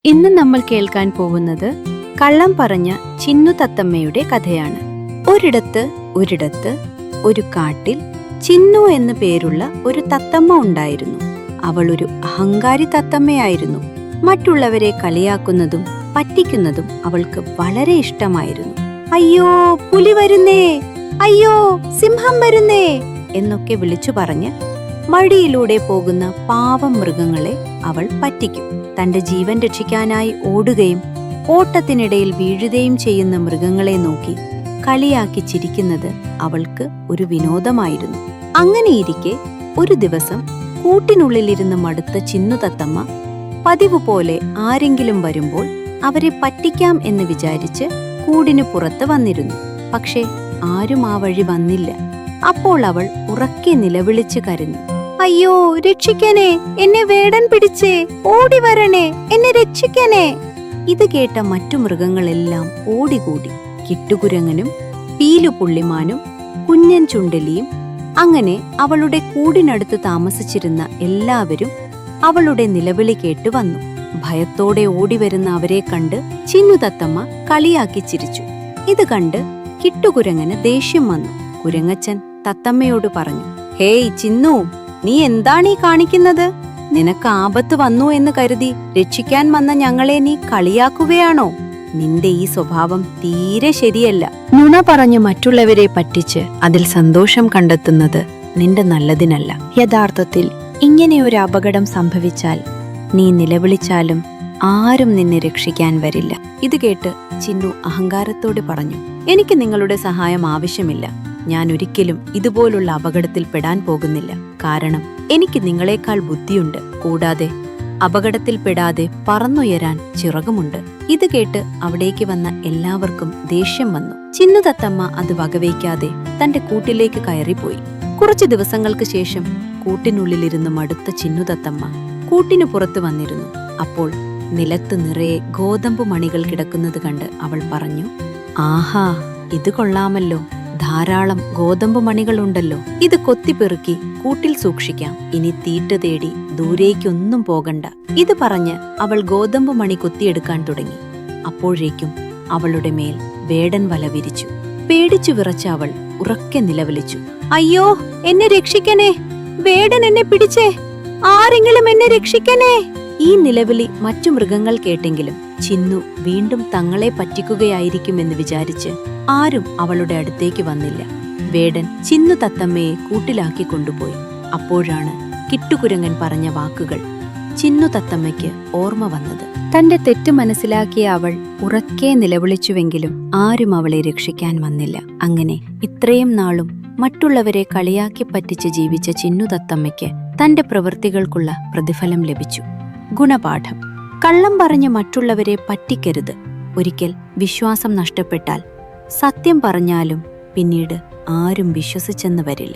ഇന്ന് നമ്മൾ കേൾക്കാൻ പോകുന്നത് കള്ളം പറഞ്ഞ ചിന്നു തത്തമ്മയുടെ കഥയാണ്. ഒരിടത്ത് ഒരു കാട്ടിൽ ചിന്നു എന്നു പേരുള്ള ഒരു തത്തമ്മ ഉണ്ടായിരുന്നു. അവൾ ഒരു അഹങ്കാരി തത്തമ്മയായിരുന്നു. മറ്റുള്ളവരെ കളിയാക്കുന്നതും പറ്റിക്കുന്നതും അവൾക്ക് വളരെ ഇഷ്ടമായിരുന്നു. അയ്യോ പുലി വരുന്നേ, അയ്യോ സിംഹം വരുന്നേ എന്നൊക്കെ വിളിച്ചു പറഞ്ഞ് വഴിയിലൂടെ പോകുന്ന പാവം മൃഗങ്ങളെ അവൾ പറ്റിക്കും. തന്റെ ജീവൻ രക്ഷിക്കാനായി ഓടുകയും ഓട്ടത്തിനിടയിൽ വീഴുകയും ചെയ്യുന്ന മൃഗങ്ങളെ നോക്കി കളിയാക്കി ചിരിക്കുന്നത് അവൾക്ക് ഒരു വിനോദമായിരുന്നു. അങ്ങനെയിരിക്കെ ഒരു ദിവസം കൂട്ടിനുള്ളിലിരുന്ന് മടുത്ത ചിന്നു തത്തമ്മ പതിവ് പോലെ ആരെങ്കിലും വരുമ്പോൾ അവരെ പറ്റിക്കാം എന്ന് വിചാരിച്ച് കൂടിനു പുറത്ത് വന്നിരുന്നു. പക്ഷെ ആരും ആ വഴി വന്നില്ല. അപ്പോൾ അവൾ ഉറക്കെ നിലവിളിച്ച് കരഞ്ഞു. അയ്യോ രക്ഷിക്കണേ, എന്നെ വേടൻ പിടിച്ചേ, ഓടി വരണേ, എന്നെ രക്ഷിക്കണേ. ഇത് കേട്ട മറ്റു മൃഗങ്ങളെല്ലാം ഓടികൂടി. കിട്ടുകുരങ്ങനും പീലുപുള്ളിമാനും കുഞ്ഞൻ ചുണ്ടലിയും അങ്ങനെ അവളുടെ കൂടിനടുത്ത് താമസിച്ചിരുന്ന എല്ലാവരും അവളുടെ നിലവിളി കേട്ടു വന്നു. ഭയത്തോടെ ഓടിവരുന്ന അവരെ കണ്ട് ചിന്നു തത്തമ്മ കളിയാക്കി ചിരിച്ചു. ഇത് കണ്ട് കിട്ടുകുരങ്ങന് ദേഷ്യം വന്നു. കുരങ്ങച്ചൻ തത്തമ്മയോട് പറഞ്ഞു, ഹേയ് ചിന്നു, നീ എന്താണീ കാണിക്കുന്നത്? നിനക്ക് ആപത്ത് വന്നു എന്ന് കരുതി രക്ഷിക്കാൻ വന്ന ഞങ്ങളെ നീ കളിയാക്കുകയാണോ? നിന്റെ ഈ സ്വഭാവം തീരെ ശരിയല്ല. നുണ പറഞ്ഞു മറ്റുള്ളവരെ പറ്റിച്ച് അതിൽ സന്തോഷം കണ്ടെത്തുന്നത് നിന്റെ നല്ലതിനല്ല. യഥാർത്ഥത്തിൽ ഇങ്ങനെയൊരു അപകടം സംഭവിച്ചാൽ നീ നിലവിളിച്ചാലും ആരും നിന്നെ രക്ഷിക്കാൻ വരില്ല. ഇത് കേട്ട് ചിന്നു അഹങ്കാരത്തോടെ പറഞ്ഞു, എനിക്ക് നിങ്ങളുടെ സഹായം ആവശ്യമില്ല. ഞാൻ ഒരിക്കലും ഇതുപോലുള്ള അപകടത്തിൽ പെടാൻ പോകുന്നില്ല. കാരണം എനിക്ക് നിങ്ങളെക്കാൾ ബുദ്ധിയുണ്ട്. കൂടാതെ അപകടത്തിൽ പെടാതെ പറന്നുയരാൻ ചിറകുമുണ്ട്. ഇത് കേട്ട് അവിടേക്ക് വന്ന എല്ലാവർക്കും ദേഷ്യം വന്നു. ചിന്നു തത്തമ്മ അത് വകവയ്ക്കാതെ തന്റെ കൂട്ടിലേക്ക് കയറിപ്പോയി. കുറച്ചു ദിവസങ്ങൾക്ക് ശേഷം കൂട്ടിനുള്ളിലിരുന്ന് മടുത്ത ചിന്നു തത്തമ്മ കൂട്ടിനു പുറത്തു വന്നിരുന്നു. അപ്പോൾ നിലത്ത് നിറയെ ഗോതമ്പ് മണികൾ കിടക്കുന്നത് കണ്ട് അവൾ പറഞ്ഞു, ആഹാ, ഇത് കൊള്ളാമല്ലോ, ധാരാളം ഗോതമ്പ് മണികളുണ്ടല്ലോ. ഇത് കൊത്തിപ്പെറുക്കി കൂട്ടിൽ സൂക്ഷിക്കാം. ഇനി തീറ്റ തേടി ദൂരേക്കൊന്നും പോകണ്ട. ഇത് പറഞ്ഞ് അവൾ ഗോതമ്പ് മണി കൊത്തിയെടുക്കാൻ തുടങ്ങി. അപ്പോഴേക്കും അവളുടെ മേൽ വേടൻ വല വിരിച്ചു. പേടിച്ചു വിറച്ച അവൾ ഉറക്കെ നിലവിളിച്ചു, അയ്യോ എന്നെ രക്ഷിക്കണേ, വേടൻ എന്നെ പിടിച്ചേ, ആരെങ്കിലും എന്നെ രക്ഷിക്കണേ. ഈ നിലവിളി മറ്റു മൃഗങ്ങൾ കേട്ടെങ്കിലും ചിന്നു വീണ്ടും തങ്ങളെ പറ്റിക്കുകയായിരിക്കുമെന്ന് വിചാരിച്ച് ആരും അവളുടെ അടുത്തേക്ക് വന്നില്ല. വേടൻ ചിന്നു തത്തമ്മയെ കൂട്ടിലാക്കി കൊണ്ടുപോയി. അപ്പോഴാണ് കിട്ടുകുരങ്ങൻ പറഞ്ഞ വാക്കുകൾ ചിന്നു തത്തമ്മയ്ക്ക് ഓർമ്മ വന്നത്. തന്റെ തെറ്റ് മനസ്സിലാക്കിയ അവൾ ഉറക്കെ നിലവിളിച്ചുവെങ്കിലും ആരും അവളെ രക്ഷിക്കാൻ വന്നില്ല. അങ്ങനെ ഇത്രയും നാളും മറ്റുള്ളവരെ കളിയാക്കി പറ്റിച്ച് ജീവിച്ച ചിന്നു തത്തമ്മയ്ക്ക് തന്റെ പ്രവൃത്തികൾക്കുള്ള പ്രതിഫലം ലഭിച്ചു. ഗുണപാഠം: കള്ളം പറഞ്ഞ് മറ്റുള്ളവരെ പറ്റിക്കരുത്. ഒരിക്കൽ വിശ്വാസം നഷ്ടപ്പെട്ടാൽ സത്യം പറഞ്ഞാലും പിന്നീട് ആരും വിശ്വസിച്ചെന്ന് വരില്ല.